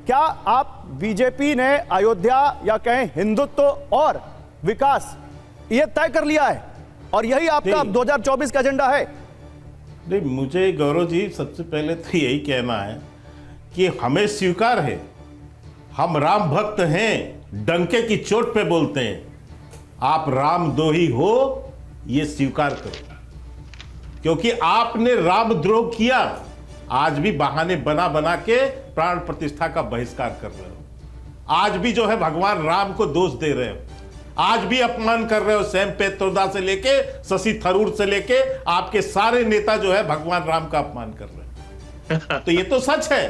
क्या आप बीजेपी ने अयोध्या या कहें हिंदुत्व और विकास ये तय कर लिया है और यही आपका 2024 का एजेंडा है? नहीं, मुझे गौरव जी सबसे पहले तो यही कहना है कि हमें स्वीकार है, हम राम भक्त हैं, डंके की चोट पे बोलते हैं, आप रामद्रोही हो ये स्वीकार करो, क्योंकि आपने रामद्रोह किया। आज भी बहाने बना बना के प्राण प्रतिष्ठा का बहिष्कार कर रहे हो, आज भी जो है भगवान राम को दोष दे रहे हो, आज भी अपमान कर रहे हो। सैम पेत्रोदा से लेके शशि थरूर से लेके आपके सारे नेता जो है भगवान राम का अपमान कर रहे हैं। तो ये तो सच है,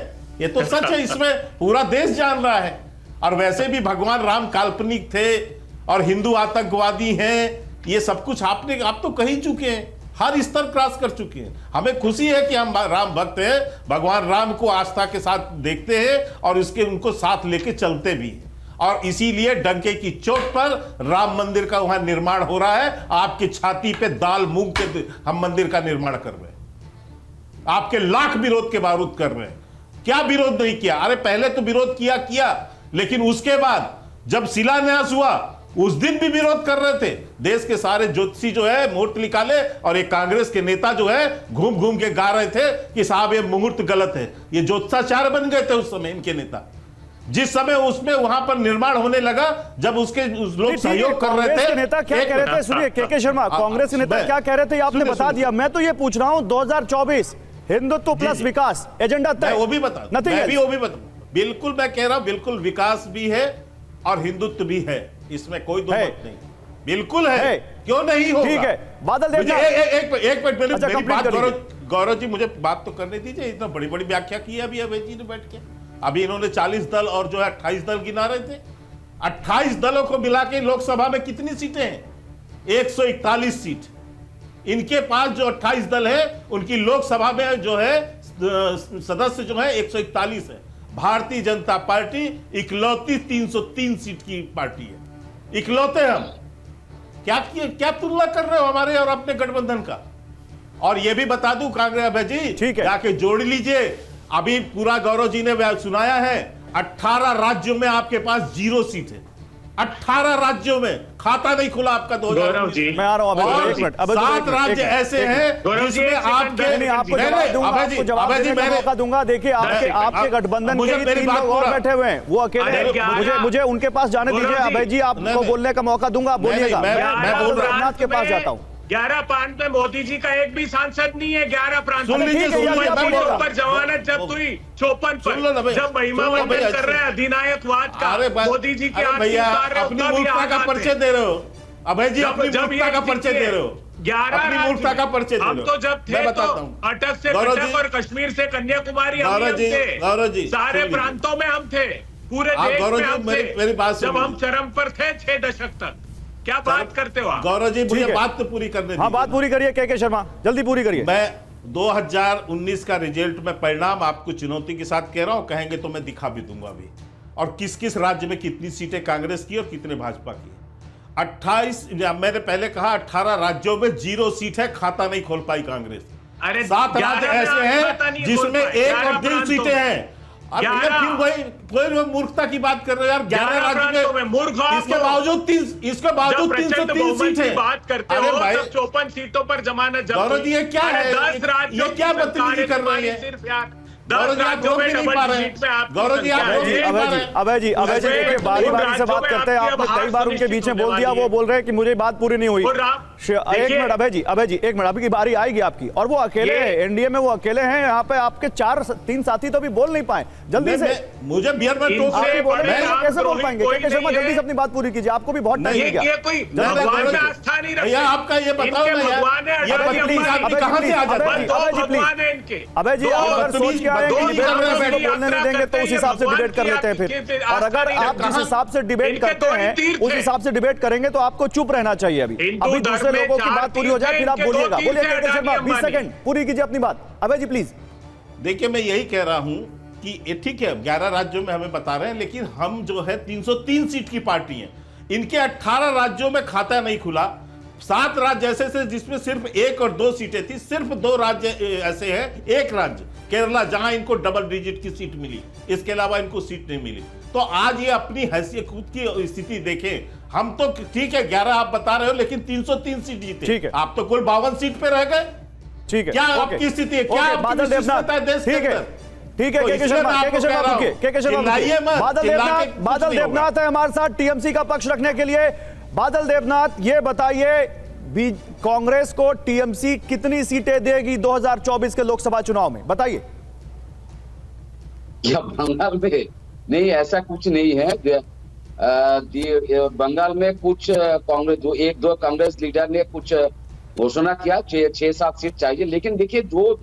ये तो सच है, इसमें पूरा देश जान रहा है। और वैसे भी भगवान राम काल्पनिक थे और हिंदू आतंकवादी हैं, ये सब कुछ आप तो कह ही चुके हैं, हर स्तर क्रॉस कर चुके हैं। हमें खुशी है कि हम राम भक्त हैं, भगवान राम को आस्था के साथ देखते हैं और उनको साथ लेके चलते भी हैं। और इसीलिए डंके की चोट पर राम मंदिर का वहां निर्माण हो रहा है। आपकी छाती पे दाल मूंग के हम मंदिर का निर्माण कर रहे हैं, आपके लाख विरोध के बावजूद कर रहे हैं। क्या विरोध नहीं किया? अरे पहले तो विरोध किया, लेकिन उसके बाद जब शिलान्यास हुआ उस दिन भी विरोध कर रहे थे। देश के सारे ज्योतिषी जो है मुहूर्त निकाले और एक कांग्रेस के नेता जो है घूम घूम के गा रहे थे कि साहब ये मुहूर्त गलत है। ये ज्योतिषाचार्य बन गए थे उस समय इनके नेता। जिस समय उसमें वहां पर निर्माण होने लगा, जब उसके लोग सहयोग कर रहे थे। नेता क्या कह रहे थे? सुनिए के शर्मा, कांग्रेस के नेता क्या कह रहे थे आपने बता दिया। मैं तो ये पूछ रहा हूं 2024 हिंदुत्व प्लस विकास एजेंडा तय। वो भी बता, मैं भी वो भी बता। बिल्कुल मैं कह रहा हूं, बिल्कुल विकास भी है और हिंदुत्व भी है, इसमें कोई दो मत नहीं। बिल्कुल है, क्यों नहीं होगा? ठीक है बादल देव, एक मिनट मेरी बात गौरव जी, मुझे बात तो करने दीजिए। इतना बड़ी बड़ी व्याख्या की है अभी अभय जी ने बैठ के। अभी इन्होंने 40 दल और जो है 28 दल गिना रहे थे। 28 दलों को मिला के लोकसभा में कितनी सीटें हैं? 141 सीट। इनके पास जो 28 दल है उनकी लोकसभा में जो है सदस्य जो है 141 है। भारतीय जनता पार्टी इकलौती 303 सीट की पार्टी है, इकलौते हम। क्या तुलना कर रहे हो हमारे और अपने गठबंधन का? और यह भी बता दूं कांग्रेस अभय जी, ठीक है, जाके जोड़ लीजिए। अभी पूरा गौरव जी ने सुनाया है, 18 राज्यों में आपके पास 0 सीट है। 18 राज्यों में खाता नहीं खुला आपका 2019। मैं आ रहा हूं, एक मिनट। 7 राज्य ऐसे हैं जिसमें आपके जवाब देने का मौका दूंगा। देखिए आपके गठबंधन के 3 लोग और बैठे हुए हैं, वो अकेले। मुझे उनके पास जाने दीजिए। अभय जी आपको बोलने का मौका दूंगा, बोलिएगा। मैं रघुनाथ के पास जाता हूँ। 11 प्रांत में मोदी जी का एक भी सांसद नहीं है। 11 प्रांत में पर जमानत जब्त हुई 54 पर, जब महिमा मंडन कर रहे हैं अधिनायकवाद का मोदी जी के अपनी मूर्खता का परिचय दे रहे हो अभय जी, अपनी मूर्खता का परिचय दे रहे हो। 11 मूर्खता का परिचय हम तो जब थे तो अटक से कटक और कश्मीर से कन्याकुमारी गौरव जी सारे प्रांतों में हम थे, पूरे देश में हम थे। मेरी बात जब हम चरम पर थे 6 दशक तक। क्या बात करते हो आप? गौरव जी मुझे बात तो पूरी करने दीजिए। हाँ बात पूरी करिए के शर्मा, जल्दी पूरी करिए। मैं 2019 का रिजल्ट में परिणाम आपको चुनौती के साथ कह रहा हूं, कहेंगे तो मैं दिखा भी दूंगा अभी। और किस किस राज्य में कितनी सीटें कांग्रेस की और कितने भाजपा की। 28 मैंने पहले कहा 18 राज्यों में 0 सीट है, खाता नहीं खोल पाई कांग्रेस। 7 राज्य ऐसे हैं जिसमें 1 और 1.5 सीटें हैं। फिर वही मूर्खता की बात कर रहे हो यार। 11 राज्य में मूर्ख, इसके बावजूद 303 सीट है। बात करते हो भाई, 54 सीटों पर जमानत जब्त। गौरव जी ये क्या है? 10 राज्यों ये क्या बदतमीजी कर रही है? सिर्फ यार 10 राज्यों में डबल सीट पे आप। गौरव जी अभय जी देखिए बारी बारी से बात करते हैं। आपने कई बार उनके बीच में बोल दिया, वो बोल रहे हैं कि मुझे बात पूरी नहीं हुई। एक मिनट अभय जी एक मिनट, अभी की बारी आएगी आपकी। और वो अकेले हैं एनडीए में, वो अकेले हैं यहाँ पे। आपके 3 साथी तो भी बोल नहीं पाए। जल्दी से मुझे बियर में टोक कैसे बोल पाएंगे? के शर्मा जल्दी से अपनी बात पूरी कीजिए, आपको भी बहुत टाइम भैया आपका ये बताओ कहां से आ जाता है? अभय जी अगर सोच के आए बोलने नहीं देंगे तो उस हिसाब से डिबेट कर लेते हैं फिर। और अगर आप जिस हिसाब से डिबेट करते हैं उस हिसाब से डिबेट करेंगे तो आपको चुप रहना चाहिए। अभी दूसरे लोगों की बात पूरी हो जाए फिर आप बोलिएगा। बोलिए के शर्मा, 20 सेकंड पूरी कीजिए अपनी बात। अभय जी प्लीज। देखिए मैं यही कह रहा हूं कि ये ठीक है 11 राज्यों में हमें बता रहे हैं, लेकिन हम जो है 303 सीट की पार्टी है। इनके 18 राज्यों में खाता नहीं खुला। 7 राज्य ऐसे थे जिसमें सिर्फ 1 और 2 सीटें थी, सिर्फ 2 राज्य ऐसे हैं, एक राज्य केरला जहां इनको डबल डिजिट की सीट मिली, इसके अलावा इनको सीट नहीं मिली। तो आज ये अपनी हैसियत खुद की स्थिति देखें, हम तो ठीक है 11 आप बता रहे हो, लेकिन 303 सीट जीते, आप तो कुल 52 सीट पे रह गए। ठीक है, क्या आपकी स्थिति है, क्या बादल देवनाथ है देश के अंदर? ठीक है, के बादल देवनाथ है हमारे साथ टीएमसी का पक्ष रखने के लिए। बादल देवनाथ, ये बताइए कांग्रेस को टीएमसी कितनी सीटें देगी 2024 के लोकसभा चुनाव में, बताइए। बंगाल में नहीं, ऐसा कुछ नहीं है। बंगाल में कुछ कांग्रेस 1-2 कांग्रेस लीडर ने कुछ घोषणा किया 6-7 सीट चाहिए, लेकिन देखिए जो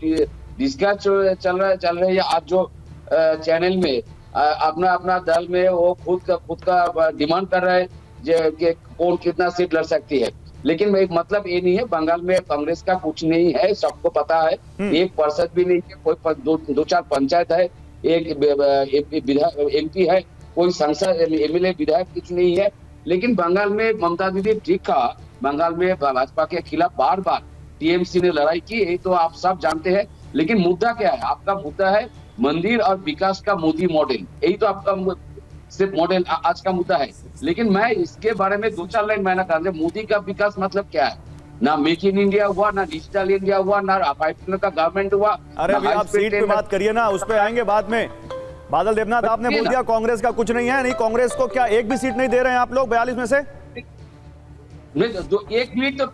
डिस्कस चल रहा है आज जो चैनल में अपना दल में वो खुद का डिमांड कर रहा है कि कौन कितना सीट लड़ सकती है, लेकिन एक मतलब ये नहीं है बंगाल में कांग्रेस का कुछ नहीं है, सबको पता है। 1% भी नहीं है, कोई 2-4 पंचायत है, एक MP है, कोई सांसद MLA विधायक कुछ नहीं है। लेकिन बंगाल में ममता दीदी ठीक कहा, बंगाल में भाजपा के खिलाफ बार बार टीएमसी ने लड़ाई की, ये तो आप सब जानते हैं। लेकिन मुद्दा क्या है? आपका मुद्दा है मंदिर और विकास का मोदी मॉडल, यही तो आपका सिर्फ मॉडल आज का मुद्दा है। लेकिन मैं इसके बारे में 2-4 लाइन मैंने कहा, मोदी का विकास मतलब क्या है? ना मेक इन इंडिया हुआ, ना डिजिटल इंडिया हुआ, ना 5 का गवर्नमेंट हुआ। अरे अभी आप सीट पे बात करिए ना, उस पे आएंगे बाद में। बादल देवनाथ, आपने बोल दिया कांग्रेस का कुछ नहीं है, नहीं कांग्रेस को क्या एक भी सीट नहीं दे रहे हैं आप लोग 42 में से? 1 मिनट तो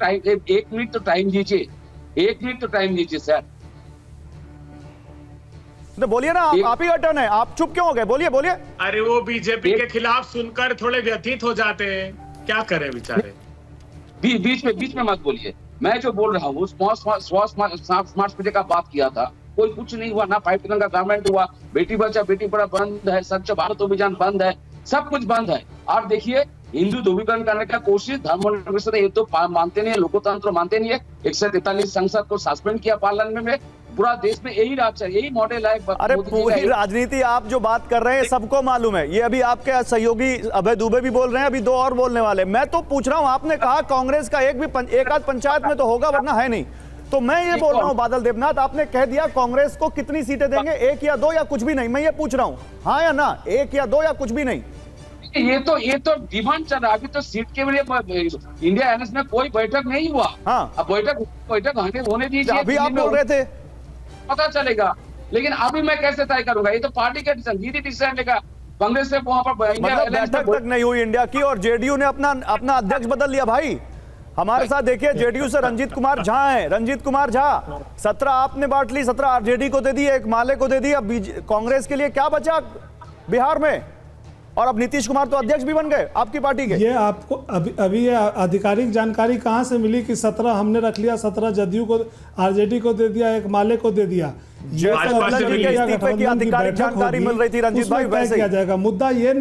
टाइम दीजिए, 1 मिनट तो टाइम दीजिए सर। तो बोलिए ना, आप ही का टर्न है, आप चुप क्यों हो गए? बोलिए बोलिए। अरे वो बीजेपी के खिलाफ सुनकर थोड़े व्यथित हो जाते हैं, क्या करें बेचारे। बीच में मत बोलिए, मैं जो बोल रहा हूँ स्मार्ट सिटी का बात किया था, कोई कुछ नहीं हुआ, ना 5 का गवर्नमेंट हुआ, बेटी बचा बेटी पढ़ा बंद है, स्वच्छ भारत अभियान बंद है, सब कुछ बंद है। और देखिए हिंदू ध्रुवीकरण करने का कोशिश धर्म ये तो मानते नहीं है, लोकतंत्र मानते नहीं है। 143 संसद को सस्पेंड किया पार्लियामेंट में, पूरा देश में यही राज है, यही मॉडल है। अरे पूरी राजनीति आप जो बात कर रहे हैं सबको मालूम है, ये अभी आपके सहयोगी अभय दुबे भी बोल रहे हैं, अभी 2 और बोलने वाले। मैं तो पूछ रहा हूं, आपने कहा कांग्रेस का एक आध पंचायत में तो होगा, वरना है नहीं। तो मैं ये बोल रहा हूं बादल देवनाथ, आपने कह दिया कांग्रेस को कितनी सीटें देंगे, 1 या 2 या कुछ भी नहीं। मैं ये पूछ रहा हूं, हाँ या ना, 1 या 2 या कुछ भी नहीं? ये तो डिमांड चल रहा है। अभी तो सीट के लिए इंडिया अलायंस में कोई बैठक नहीं हुआ। हाँ, अब बैठक होने दीजिए। अभी आप बोल रहे थे पता चलेगा, लेकिन अभी मैं कैसे तय करूंगा? ये तो पार्टी का डिसीजन लेगा। कांग्रेस से वहां पर मतलब बैठक तक नहीं हुई इंडिया की, और जेडीयू ने अपना अध्यक्ष बदल लिया। भाई हमारे साथ देखिए, जेडीयू से रंजीत कुमार झा है, रंजीत कुमार झा 17 आपने बांट ली, 17 आरजेडी को दे दी, 1 माले को दे दी। अब कांग्रेस के लिए क्या बचा बिहार में? और अब नीतीश कुमार तो अध्यक्ष भी बन गए आपकी पार्टी के। ये आपको अभी ये आधिकारिक जानकारी कहां से मिली कि 17 हमने रख लिया, 17 जदयू को, आरजेडी को दे दिया, 1 माले को दे दिया? ये इस्तीफे की आधिकारिक जानकारी मिल रही थी रंजीत भाई, वैसे किया जाएगा। मुद्दा ये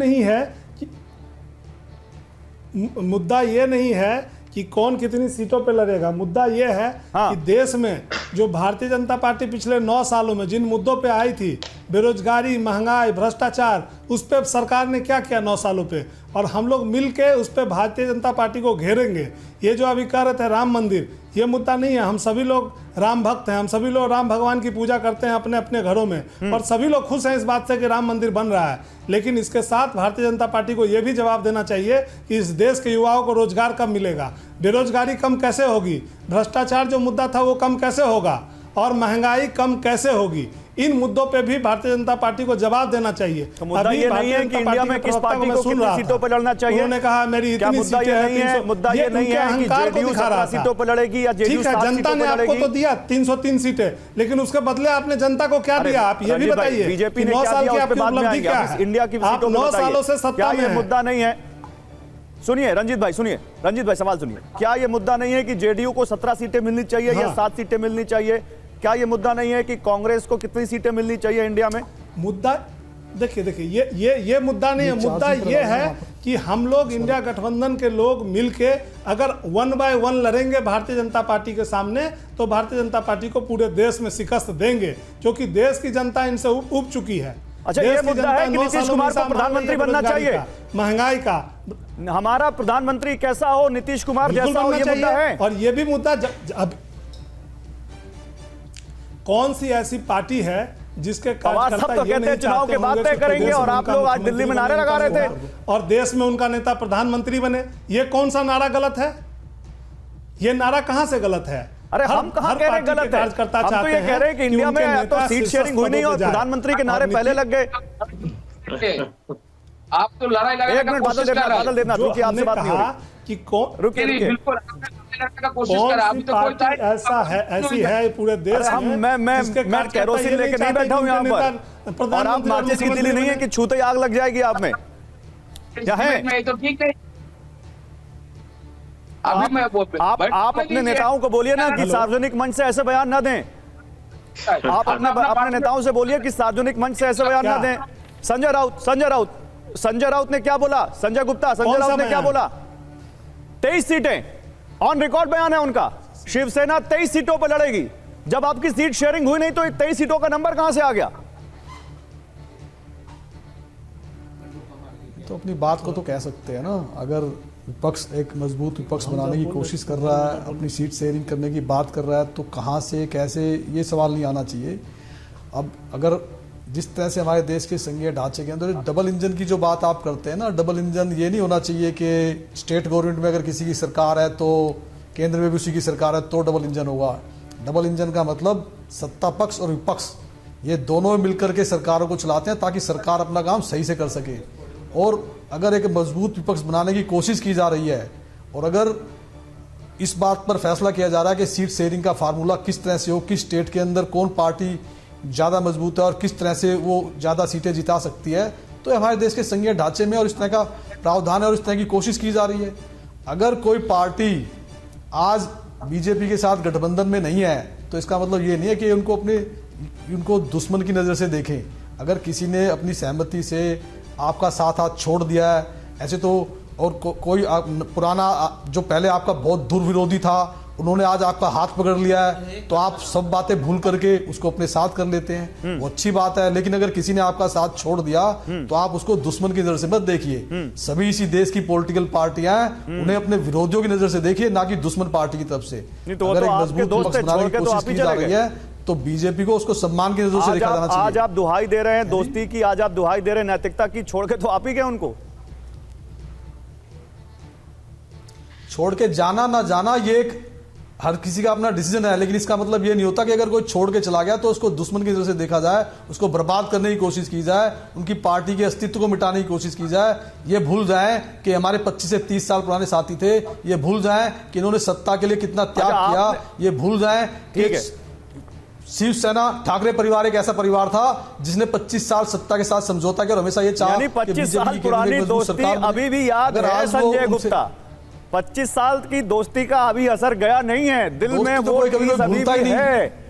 नहीं है कि कौन कितनी सीटों पे लड़ेगा। मुद्दा यह है कि देश में जो भारतीय जनता पार्टी पिछले 9 सालों में जिन मुद्दों पे आई थी, बेरोजगारी, महंगाई, भ्रष्टाचार, उस पे सरकार ने क्या किया 9 सालों पे, और हम लोग मिल के उस पे भारतीय जनता पार्टी को घेरेंगे। ये जो अभी कह रहे थे राम मंदिर, ये मुद्दा नहीं है। हम सभी लोग राम भक्त हैं, हम सभी लोग राम भगवान की पूजा करते हैं अपने अपने घरों में, और सभी लोग खुश हैं इस बात से कि राम मंदिर बन रहा है। लेकिन इसके साथ भारतीय जनता पार्टी को यह भी जवाब देना चाहिए कि इस देश के युवाओं को रोजगार कब मिलेगा, बेरोजगारी कम कैसे होगी, भ्रष्टाचार जो मुद्दा था वो कम कैसे होगा, और महंगाई कम कैसे होगी। इन मुद्दों पे भी भारतीय जनता पार्टी को जवाब देना चाहिए। तो मुद्दा ये नहीं है कि इंडिया में किस पार्टी को कितनी सीटों पर लड़ना चाहिए। उन्होंने कहा मेरी इतनी सीटें हैं। मुद्दा ये नहीं है कि जेडीयू 17 सीटों पर लड़ेगी या जेडीयू 7 जनता ने आपको तो दिया 303 सीटें, लेकिन उसके बदले आपने जनता को क्या दिया? आप ये भी बताइए। बीजेपी ने 9 साल की आपकी उपलब्धि क्या है? इंडिया की सीटों पर 9 सालों से सत्ता में मुद्दा नहीं है। सुनिए रंजीत भाई, सवाल सुनिए। क्या ये मुद्दा नहीं है कि जेडीयू को 17 सीटें मिलनी चाहिए या 7 सीटें मिलनी चाहिए? क्या ये मुद्दा नहीं है कि कांग्रेस को कितनी सीटें मिलनी चाहिए इंडिया में? मुद्दा देखिए ये मुद्दा नहीं है। मुद्दा ये है कि हम लोग इंडिया गठबंधन के लोग मिलके अगर 1 बाय 1 लड़ेंगे भारतीय जनता पार्टी के सामने, तो भारतीय जनता पार्टी को पूरे देश में शिकस्त देंगे, क्योंकि देश की जनता इनसे उब चुकी है। अच्छा, देश ये की मुद्दा जनता है कि 9 नीतीश सालों में कुमार को सामान प्रधानमंत्री नहीं है, बनना बेरोजगारी चाहिए। का, महंगाई का। हमारा प्रधानमंत्री कैसा हो, नीतीश कुमार बिल्कुल जैसा हो, बनना ये मुद्दा चाहिए। है। और ये भी मुद्दा अब कौन सी ऐसी पार्टी है जिसके पवार साहब तो ये कहते हैं नहीं चुनाव के चाहते बाद होंगे तय कि करेंगे, प्रदेश और में आप उनका लोग आज मुख्यमंत्री दिल्ली में बने, नारे लगा रहे थे। और देश में उनका नेता प्रधानमंत्री बने। ये कौन सा नारा गलत है? ये नारा कहां से गलत है? अरे हम कहां कह रहे हैं गलत है? हम तो ये कह रहे हैं कि इंडिया में या तो सीट शेयरिंग हुई नहीं और प्रधानमंत्री के नारे पहले लग गए। आप तो लड़ाई लगाने एक का मिनट कोशिश कर रहे बादल देना, जो रुकिए, आपसे हमने बात नहीं हो कहा रही। कि कौन रुकिए रुकिए। बिल्कुल लड़ने का कोशिश कर कौन रहा है। सी अभी तो कोई पार्टी ऐसा है, ऐसी है पूरे देश हम में मैं जिसके कार्यकर्ता कैरोसिन ये लेके नहीं चाहते बैठा हूं कि यहाँ उनके पर, नेता और आप प्रधानमंत्री और माचिस की तीली मुख्यमंत्री नहीं है बने। कि छूते ही आग लग जाएगी आप में, क्या है? नहीं तो ठीक है। अभी मैं आप अपने नेताओं को बोलिए ना कि सार्वजनिक मंच से ऐसे बयान ना दें। आप अपने नेताओं से बोलिए कि सार्वजनिक मंच से ऐसे बयान ना दें। संजय राउत ने क्या बोला? संजय राउत ने क्या बोला? 23 सीटें ऑन रिकॉर्ड बयान है उनका। शिवसेना 23 सीटों पर लड़ेगी। जब आपकी सीट शेयरिंग हुई नहीं तो 23 सीटों का नंबर कहां से आ गया? तो अपनी बात को तो कह सकते हैं ना। अगर विपक्ष एक मजबूत विपक्ष बनाने की कोशिश कर रहा है, अपनी सीट शेयरिंग करने की बात कर रहा है, तो कहाँ से कैसे, ये सवाल नहीं आना चाहिए। अब अगर जिस तरह से हमारे देश के संघीय ढांचे के अंदर डबल इंजन की जो बात आप करते हैं ना, डबल इंजन ये नहीं होना चाहिए कि स्टेट गवर्नमेंट में अगर किसी की सरकार है तो केंद्र में भी उसी की सरकार है तो डबल इंजन होगा। डबल इंजन का मतलब सत्ता पक्ष और विपक्ष ये दोनों मिलकर के सरकारों को चलाते हैं ताकि सरकार अपना काम सही से कर सके। और अगर एक मजबूत विपक्ष बनाने की कोशिश की जा रही है और अगर इस बात पर फैसला किया जा रहा है कि सीट शेयरिंग का फार्मूला किस तरह से हो, किस स्टेट के अंदर कौन पार्टी ज़्यादा मजबूत है और किस तरह से वो ज़्यादा सीटें जिता सकती है, तो हमारे देश के संघीय ढांचे में और इस तरह का प्रावधान है और इस तरह की कोशिश की जा रही है। अगर कोई पार्टी आज बीजेपी के साथ गठबंधन में नहीं है तो इसका मतलब ये नहीं है कि उनको दुश्मन की नज़र से देखें। अगर किसी ने अपनी सहमति से आपका साथ हाथ छोड़ दिया है, ऐसे तो और कोई पुराना जो पहले आपका बहुत दूर विरोधी था उन्होंने आज आपका हाथ पकड़ लिया है, तो आप सब बातें भूल करके उसको अपने साथ कर लेते हैं, वो अच्छी बात है। लेकिन अगर किसी ने आपका साथ छोड़ दिया तो आप उसको दुश्मन की नजर से मत देखिए। सभी इसी देश की पॉलिटिकल पार्टियां उन्हें अपने विरोधियों की नजर से देखिए, ना कि दुश्मन पार्टी की तरफ से। अगर एक मजबूत पक्ष बनाने की कोशिश की जा रही है तो बीजेपी को उसको सम्मान की नजर से देखा जाना चाहिए। आज आप दुहाई दे रहे हैं दोस्ती की, आज आप दुहाई दे रहे हैं नैतिकता की, छोड़ के तो आप ही गए उनको। छोड़ के जाना ना जाना ये एक हर किसी का अपना डिसीजन है, लेकिन इसका मतलब ये नहीं होता कि अगर कोई छोड़ के चला गया तो उसको दुश्मन की नजर से देखा जाए, उसको बर्बाद करने की कोशिश की जाए, उनकी पार्टी के अस्तित्व को मिटाने की कोशिश की जाए। ये भूल जाएं कि हमारे 25 से 30 साल पुराने साथी थे, ये भूल जाएं कि इन्होंने सत्ता के लिए कितना त्याग किया, ये भूल जाएं कि शिवसेना ठाकरे परिवार एक ऐसा परिवार था जिसने 25 साल सत्ता के साथ समझौता किया और हमेशा ये चाहा 25 साल पुरानी दोस्ती अभी भी याद है संजय गुप्ता। 25 साल की दोस्ती का अभी असर गया नहीं है, दिल में वो चीज अभी भी है।